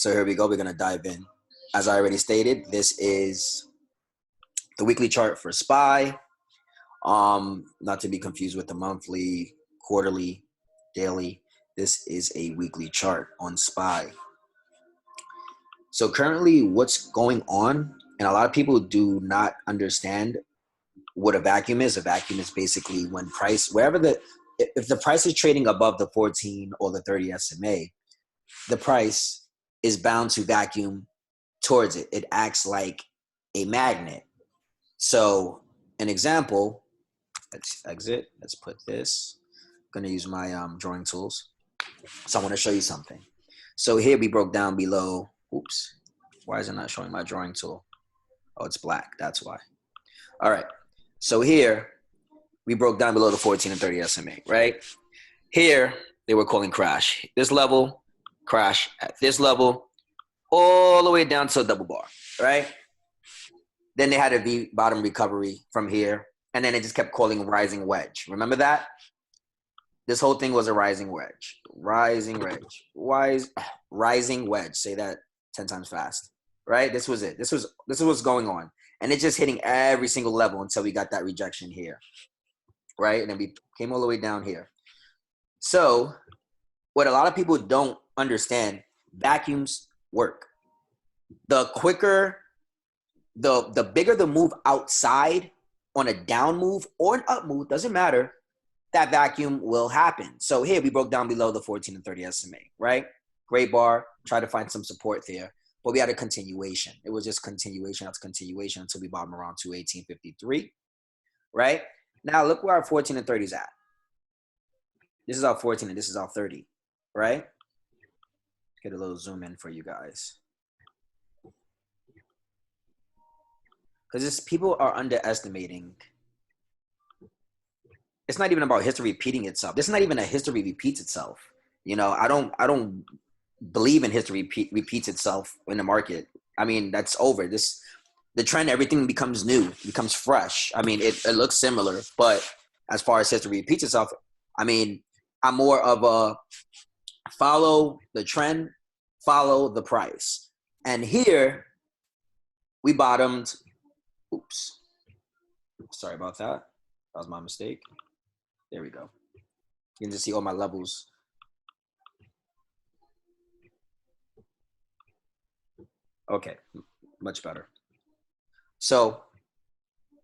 So here we go. We're going to dive in. As I already stated, this is the weekly chart for SPY. Not to be confused with the monthly, quarterly, daily. This is a weekly chart on SPY. So currently what's going on, and a lot of people do not understand what a vacuum is. A vacuum is basically when price, if the price is trading above the 14 or the 30 SMA, the price is bound to vacuum towards it. It acts like a magnet. So an example, let's exit. Let's put this. I'm going to use my drawing tools. So I want to show you something. So here we broke down below. Oops. Why is it not showing my drawing tool? Oh, it's black. That's why. All right. So here we broke down below the 14 and 30 SMA, right? Here they were calling crash. This level, crash at this level, all the way down to a double bar, right? Then they had a V bottom recovery from here, and then it just kept calling rising wedge. Remember that? This whole thing was a rising wedge. Rising wedge. Rising wedge. Say that 10 times fast. Right? This was it. This was what's going on. And it's just hitting every single level until we got that rejection here. Right? And then we came all the way down here. So what a lot of people don't understand, vacuums work. The quicker, the bigger the move outside on a down move or an up move, doesn't matter, that vacuum will happen. So here we broke down below the 14 and 30 SMA, right? Great bar, try to find some support there, but we had a continuation. It was just continuation after continuation until we bottom around 218.53, right? Now look where our 14 and 30 is at. This is our 14 and this is our 30, right? Get a little zoom in for you guys. Because people are underestimating. It's not even about history repeating itself. This is not even a history repeats itself. You know, I don't believe in history repeats itself in the market. I mean, that's over. The trend, everything becomes new, becomes fresh. I mean, it looks similar, but as far as history repeats itself, I mean, I'm more of a follow the trend, follow the price. And here we bottomed. Oops. Sorry about that. That was my mistake. There we go. You can just see all my levels. Okay, much better. So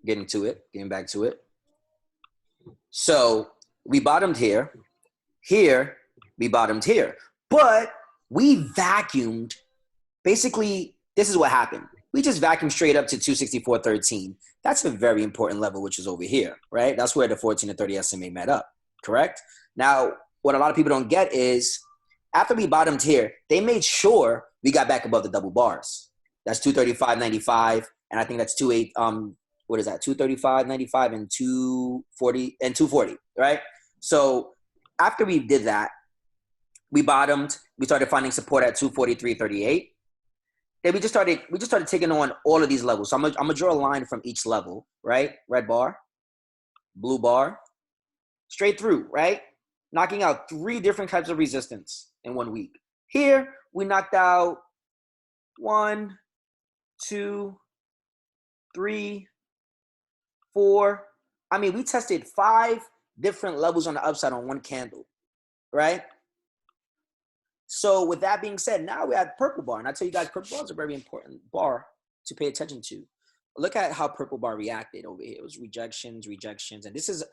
getting back to it. So we bottomed here. Here, we bottomed here. But we vacuumed. Basically, this is what happened. We just vacuumed straight up to 264.13. That's a very important level, which is over here, right? That's where the 14 and 30 SMA met up, correct? Now, what a lot of people don't get is after we bottomed here, they made sure we got back above the double bars. That's 235.95, and I think that's 235.95 and 240, right? So after we did that, we bottomed. We started finding support at 243.38. Then we just started taking on all of these levels. So I'm gonna draw a line from each level, right? Red bar, blue bar, straight through, right? Knocking out 3 different types of resistance in 1 week. Here, we knocked out 1, 2, 3, 4. I mean, we tested 5 different levels on the upside on 1 candle, right? So with that being said, now we're at purple bar. And I tell you guys, purple bar is a very important bar to pay attention to. Look at how purple bar reacted over here. It was rejections. And this is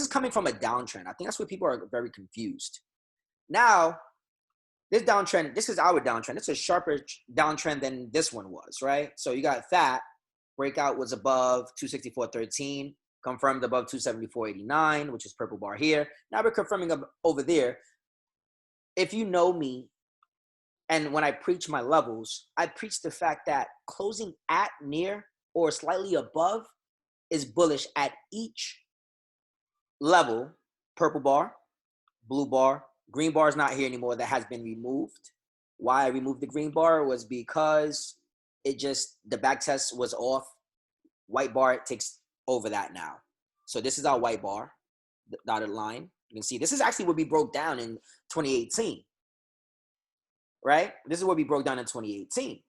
coming from a downtrend. I think that's where people are very confused. Now, this downtrend, this is our downtrend. It's a sharper downtrend than this one was, right? So you got that. Breakout was above 264.13, confirmed above 274.89, which is purple bar here. Now we're confirming up over there. If you know me, and when I preach my levels, I preach the fact that closing at, near, or slightly above is bullish at each level. Purple bar, blue bar, green bar is not here anymore. That has been removed. Why I removed the green bar was because the back test was off. White bar takes over that now. So this is our white bar, the dotted line. You can see this is actually what we broke down in 2018, right? This is what we broke down in 2018.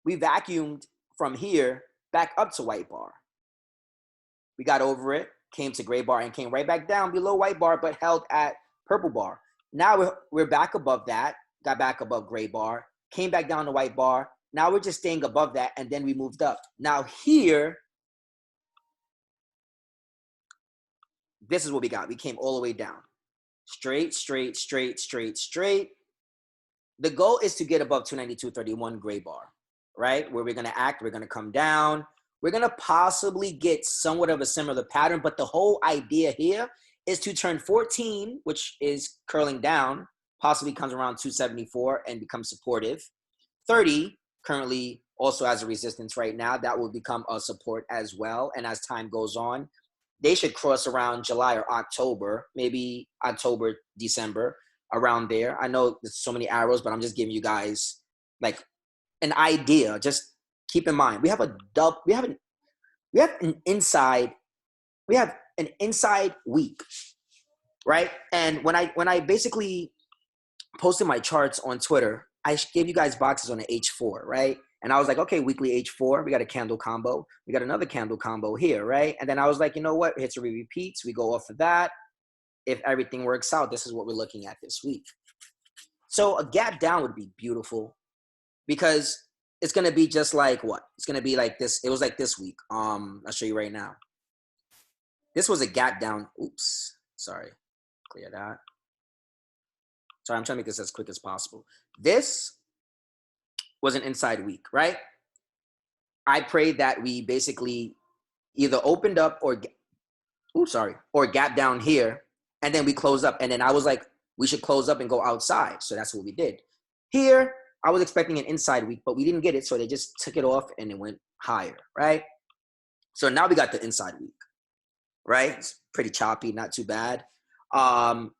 We vacuumed from here back up to white bar. We got over it, came to gray bar, and came right back down below white bar, but held at purple bar. Now we're back above that, got back above gray bar, came back down to white bar. Now we're just staying above that, and then we moved up. Now here, this is what we got. We came all the way down. Straight, straight, straight, straight, straight. The goal is to get above 292.31 gray bar, right? Where we're going to act, we're going to come down. We're going to possibly get somewhat of a similar pattern, but the whole idea here is to turn 14, which is curling down, possibly comes around 274 and becomes supportive. 30 currently also has a resistance right now. That will become a support as well. And as time goes on, they should cross around July or October, maybe October, December, around there. I know there's so many arrows, but I'm just giving you guys like an idea. Just keep in mind, we have an inside week, right? And when I basically posted my charts on Twitter, I gave you guys boxes on the H4, right? And I was like, okay, weekly H4, we got a candle combo. We got another candle combo here, right? And then I was like, you know what? Hits or repeats. We go off of that. If everything works out, this is what we're looking at this week. So a gap down would be beautiful because it's going to be just like what? It's going to be like this. It was like this week. I'll show you right now. This was a gap down. Oops. Sorry. Clear that. Sorry, I'm trying to make this as quick as possible. This was an inside week, right? I prayed that we basically either opened up or gap down here, and then we close up. And then I was like, we should close up and go outside. So that's what we did. Here, I was expecting an inside week, but we didn't get it. So they just took it off and it went higher, right? So now we got the inside week, right? It's pretty choppy, not too bad.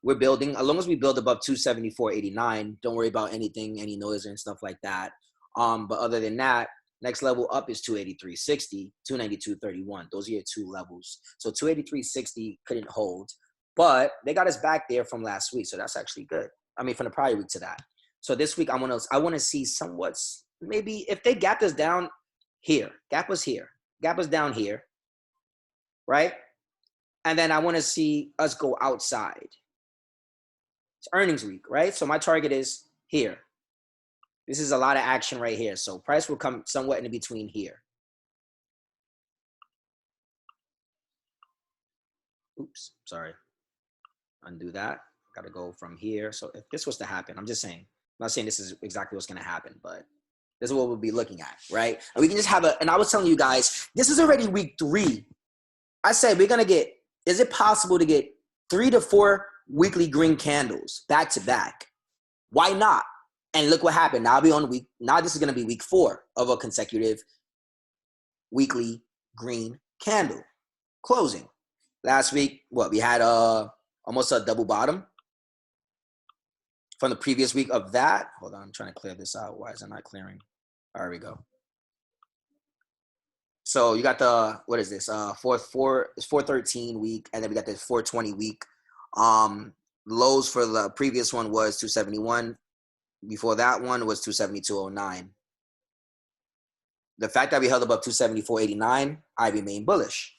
We're building, as long as we build above 274.89, don't worry about anything, any noise and stuff like that. But other than that, next level up is 283.60, 292.31. Those are your two levels. So 283.60 couldn't hold, but they got us back there from last week. So that's actually good. I mean, from the prior week to that. So this week, I want to see somewhat, maybe if they gapped us down here, gap us down here, right? And then I want to see us go outside. It's earnings week, right? So my target is here. This is a lot of action right here. So price will come somewhat in between here. Oops, sorry. Undo that. Got to go from here. So if this was to happen, I'm just saying, I'm not saying this is exactly what's going to happen, but this is what we'll be looking at, right? And we can just have and I was telling you guys, this is already week 3. I said we're going to get, is it possible to get 3 to 4 weekly green candles back to back? Why not? And look what happened. Now this is going to be week 4 of a consecutive weekly green candle closing. Last week, we had almost a double bottom from the previous week of that. Hold on, I'm trying to clear this out. Why is it not clearing? There we go. So you got the, what is this? 413 week, and then we got the 420 week. Lows for the previous one was 271. Before that one was 272.09. The fact that we held above 274.89, I remain bullish.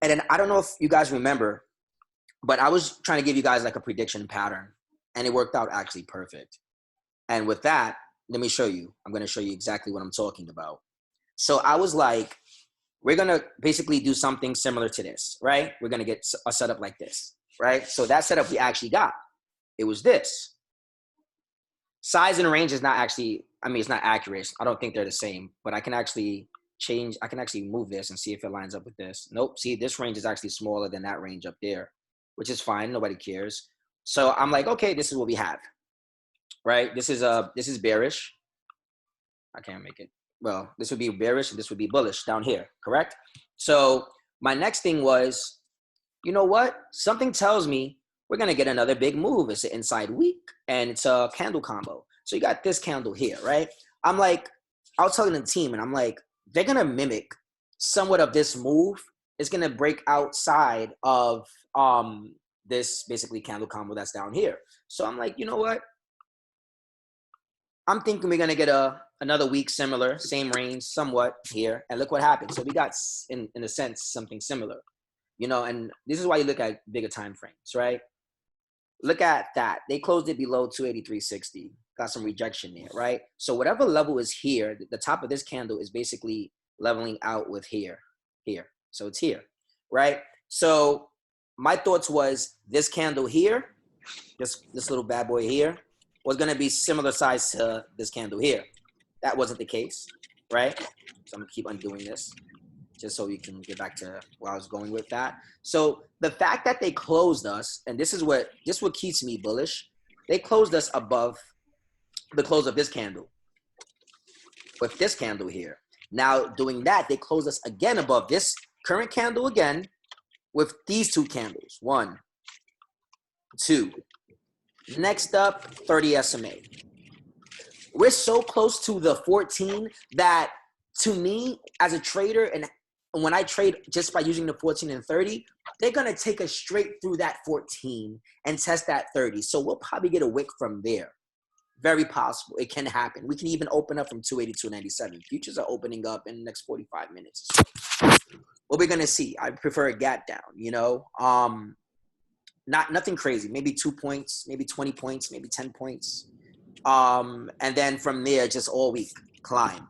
And then I don't know if you guys remember, but I was trying to give you guys like a prediction pattern, and it worked out actually perfect. And with that, let me show you. I'm going to show you exactly what I'm talking about. So I was like, we're going to basically do something similar to this, right? We're going to get a setup like this, right? So that setup we actually got. It was this. Size and range is not actually, I mean, it's not accurate. I don't think they're the same, but I can actually change. I can actually move this and see if it lines up with this. Nope. See, this range is actually smaller than that range up there, which is fine. Nobody cares. So I'm like, okay, this is what we have, right? This is bearish. I can't make it. Well, this would be bearish and this would be bullish down here, correct? So my next thing was, you know what? Something tells me we're going to get another big move. It's an inside week and it's a candle combo. So you got this candle here, right? I'm like, I was telling the team and I'm like, they're going to mimic somewhat of this move. It's going to break outside of this basically candle combo that's down here. So I'm like, you know what? I'm thinking we're gonna get another week similar, same range, somewhat here, and look what happened. So we got, in a sense, something similar, you know. And this is why you look at bigger time frames, right? Look at that. They closed it below 283.60. Got some rejection there, right? So whatever level is here, the top of this candle is basically leveling out with here. So it's here, right? So my thoughts was this candle here, this little bad boy here, was going to be similar size to this candle here. That wasn't the case, right? So I'm going to keep undoing this just so we can get back to where I was going with that. So the fact that they closed us, and this is what keeps me bullish, they closed us above the close of this candle with this candle here. Now doing that, they closed us again above this current candle again with these two candles. 1, 2. Next up, 30 SMA. We're so close to the 14 that, to me, as a trader, and when I trade just by using the 14 and 30, they're going to take us straight through that 14 and test that 30. So we'll probably get a wick from there. Very possible. It can happen. We can even open up from 282.97. Futures are opening up in the next 45 minutes. What we're going to see, I prefer a gap down, you know. Nothing crazy. Maybe 2 points, maybe 20 points, maybe 10 points. And then from there, just all week, climb.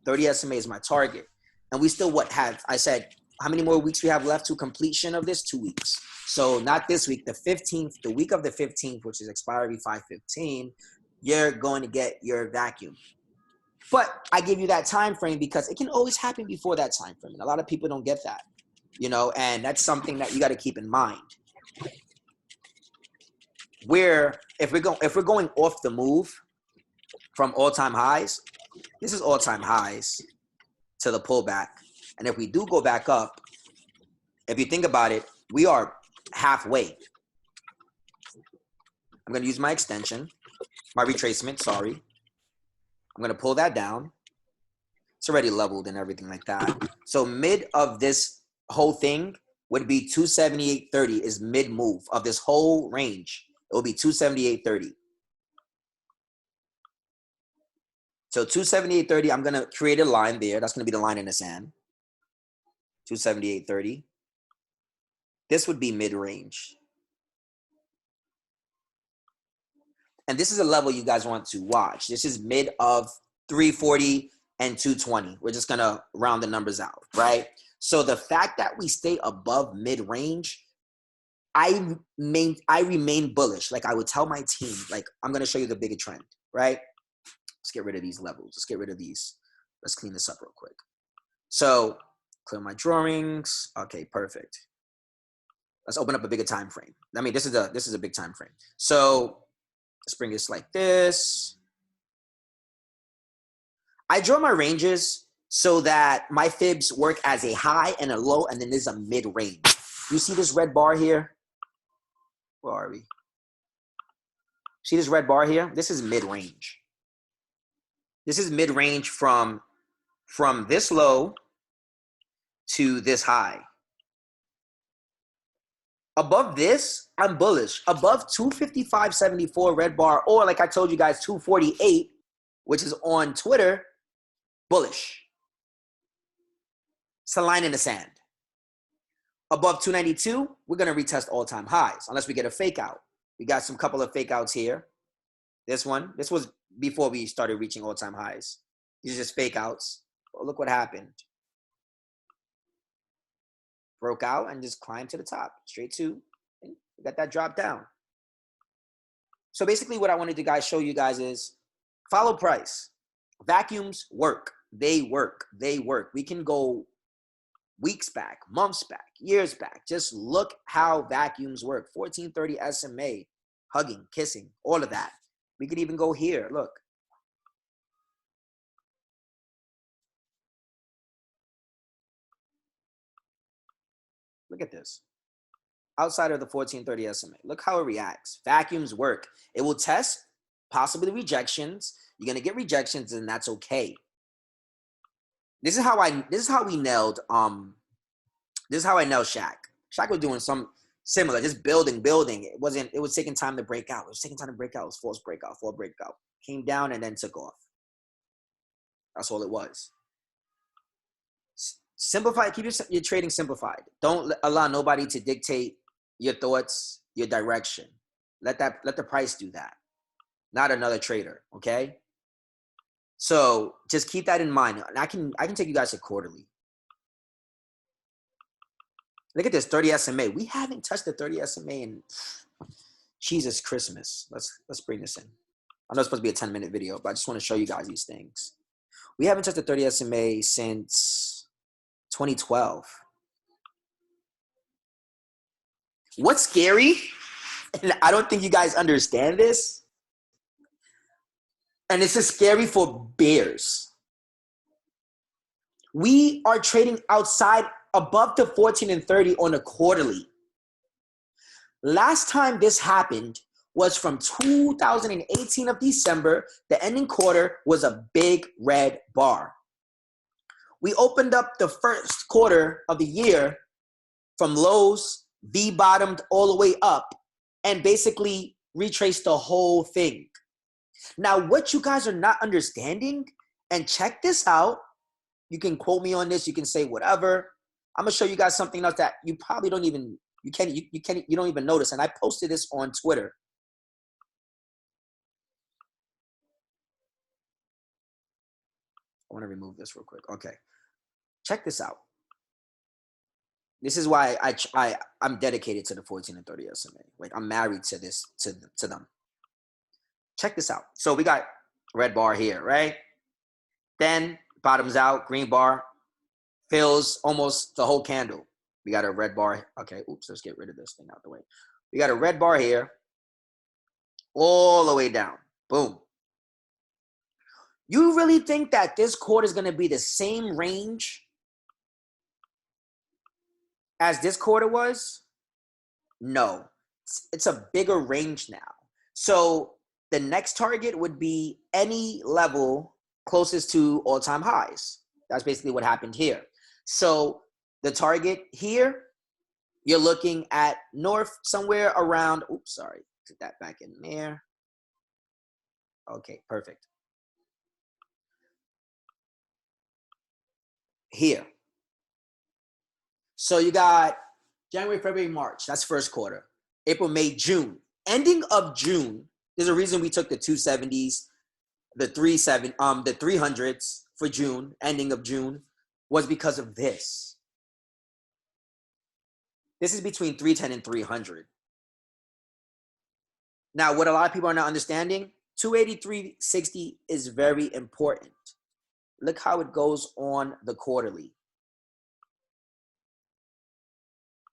30 SMA is my target. And we still I said, how many more weeks we have left to completion of this? 2 weeks. So not this week, the 15th, the week of the 15th, which is expiry 5/15, you're going to get your vacuum. But I give you that time frame because it can always happen before that time frame. And a lot of people don't get that, you know, and that's something that you got to keep in mind. Where if we're going off the move from all-time highs, this is all-time highs to the pullback. And if we do go back up, if you think about it, we are halfway. I'm going to use my extension, my retracement, sorry. I'm going to pull that down. It's already leveled and everything like that. So mid of this whole thing would be 278.30 is mid move of this whole range. It will be 278.30. So 278.30, I'm going to create a line there. That's going to be the line in the sand. 278.30. This would be mid-range. And this is a level you guys want to watch. This is mid of 340 and 220. We're just going to round the numbers out, right? So the fact that we stay above mid-range, I remain bullish. Like I would tell my team, like, I'm going to show you the bigger trend, right? Let's get rid of these levels. Let's get rid of these. Let's clean this up real quick. So clear my drawings. Okay, perfect. Let's open up a bigger time frame. I mean, this is a big time frame. So let's bring this like this. I draw my ranges so that my fibs work as a high and a low, and then there's a mid-range. You see this red bar here? Where are we? See this red bar here? This is mid-range. This is mid-range from this low to this high. Above this, I'm bullish. Above 255.74 red bar, or like I told you guys, 248, which is on Twitter, bullish. It's a line in the sand. Above 292, we're going to retest all-time highs, unless we get a fake out. We got some couple of fake outs here. This was before we started reaching all-time highs. These are just fake outs. Well, look what happened. Broke out and just climbed to the top, straight to, and we got that drop down. So basically what I wanted to show you guys is follow price. Vacuums work. They work. We can go weeks back, months back, years back. Just look how vacuums work. 1430 SMA, hugging, kissing, all of that. We could even go here. Look. Look at this. Outside of the 1430 SMA. Look how it reacts. Vacuums work. It will test possibly rejections. You're going to get rejections, and that's okay. This is how we nailed this is how I nailed Shaq. Shaq was doing some similar, just building. It was taking time to break out. It was false breakout. came down, and then took off. That's all it was. Simplify. Keep your trading simplified. Don't allow nobody to dictate your thoughts, your direction. Let the price do that, not another trader. Okay. So just keep that in mind. And I can take you guys to quarterly. Look at this 30 SMA. We haven't touched the 30 SMA in Jesus Christmas. Let's bring this in. I know it's supposed to be a 10-minute video, but I just want to show you guys these things. We haven't touched the 30 SMA since 2012. What's scary, and I don't think you guys understand this, and this is scary for bears. We are trading outside above the 14 and 30 on a quarterly. Last time this happened was from 2018 of December. The ending quarter was a big red bar. We opened up the first quarter of the year from lows, V-bottomed all the way up, and basically retraced the whole thing. Now, what you guys are not understanding, and check this out, you can quote me on this, you can say whatever. I'm gonna show you guys something else that you probably don't even, you don't even notice. And I posted this on Twitter. I want to remove this real quick. Okay, check this out. This is why I'm dedicated to the 14 and 30 SMA. Like, I'm married to this, to them. Check this out. So we got red bar here, right? Then bottoms out, green bar, fills almost the whole candle. We got a red bar. Okay, oops, let's get rid of this thing out the way. We got a red bar here, all the way down. Boom. You really think that this quarter is going to be the same range as this quarter was? No, it's a bigger range now. So the next target would be any level closest to all-time highs. That's basically what happened here. So the target here, you're looking at north somewhere around, oops, sorry, put that back in there. Okay, perfect. Here. So you got January, February, March. That's first quarter. April, May, June. Ending of June, there's a reason we took the 270s, the 300s for June, ending of June, was because of this. This is between 310 and 300. Now, what a lot of people are not understanding, 283.60 is very important. Look how it goes on the quarterly.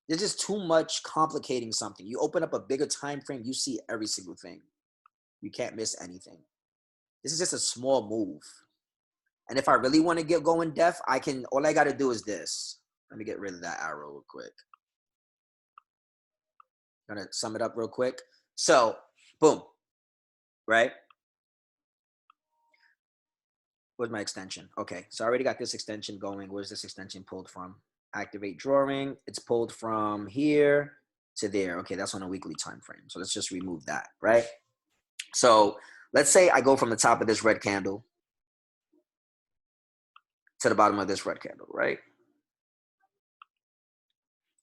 There's just too much complicating something. You open up a bigger time frame, you see every single thing. You can't miss anything. This is just a small move. And if I really want to get going depth, all I got to do is this. Let me get rid of that arrow real quick. I'm going to sum it up real quick. So, boom, right? Where's my extension? Okay, so I already got this extension going. Where's this extension pulled from? Activate drawing. It's pulled from here to there. Okay, that's on a weekly time frame. So let's just remove that, right? So let's say I go from the top of this red candle to the bottom of this red candle, right?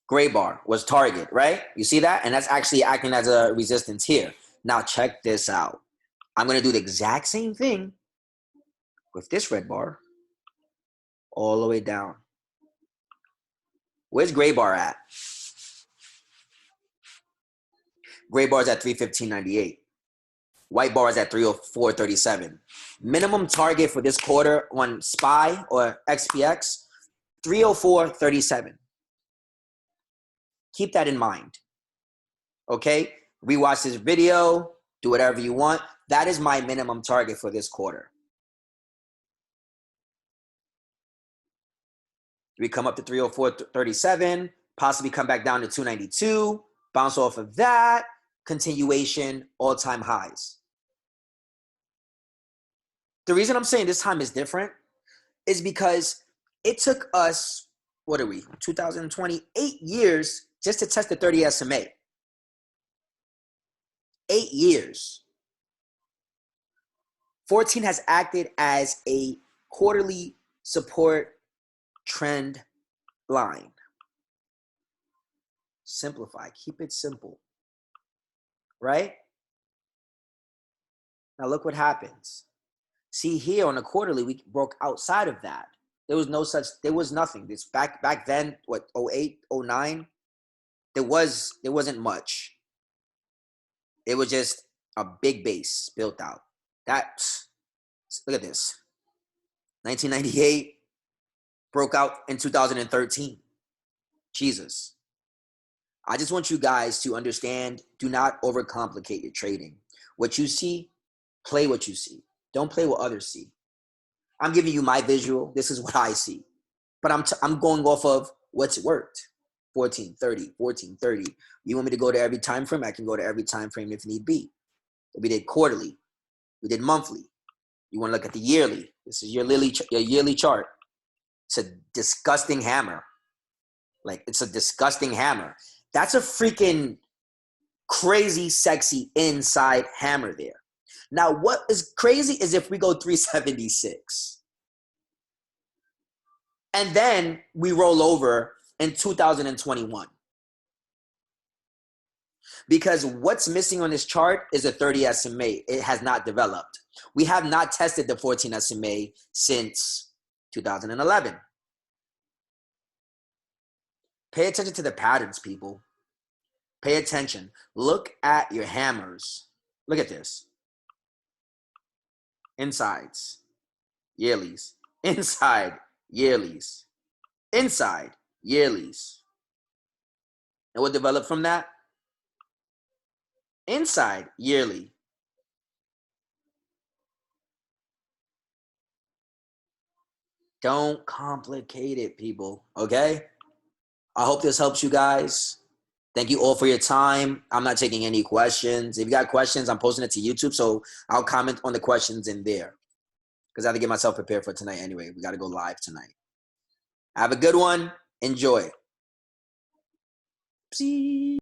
Gray bar was target, right? You see that? And that's actually acting as a resistance here. Now check this out. I'm going to do the exact same thing with this red bar all the way down. Where's gray bar at? Gray bar is at 315.98. White bar is at 304.37. Minimum target for this quarter on SPY or XPX, 304.37. Keep that in mind. Okay? Rewatch this video, do whatever you want. That is my minimum target for this quarter. We come up to 304.37, possibly come back down to 292, bounce off of that, continuation, all-time highs. The reason I'm saying this time is different is because it took us, 2028 years just to test the 30 SMA. 8 years. 14 has acted as a quarterly support trend line. Simplify. Keep it simple. Right? Now look what happens. See here on the quarterly, we broke outside of that. There was no such, there was nothing. This back then, what, 08, 09, there wasn't much. It was just a big base built out. Look at this. 1998 broke out in 2013. Jesus. I just want you guys to understand, do not overcomplicate your trading. What you see, play what you see. Don't play what others see. I'm giving you my visual. This is what I see. But I'm going off of what's worked. 1430, 1430. You want me to go to every time frame? I can go to every time frame if need be. We did quarterly. We did monthly. You want to look at the yearly. This is your yearly chart. It's a disgusting hammer. Like, it's a disgusting hammer. That's a freaking crazy, sexy inside hammer there. Now, what is crazy is if we go 376. And then we roll over in 2021. Because what's missing on this chart is a 30 SMA. It has not developed. We have not tested the 14 SMA since 2011. Pay attention to the patterns, people. Pay attention. Look at your hammers. Look at this. Insides, yearlies. Inside, yearlies. Inside, yearlies. And what developed from that? Inside, yearly. Don't complicate it, people, okay? I hope this helps you guys. Thank you all for your time. I'm not taking any questions. If you got questions, I'm posting it to YouTube, so I'll comment on the questions in there because I have to get myself prepared for tonight anyway. We got to go live tonight. Have a good one. Enjoy. See.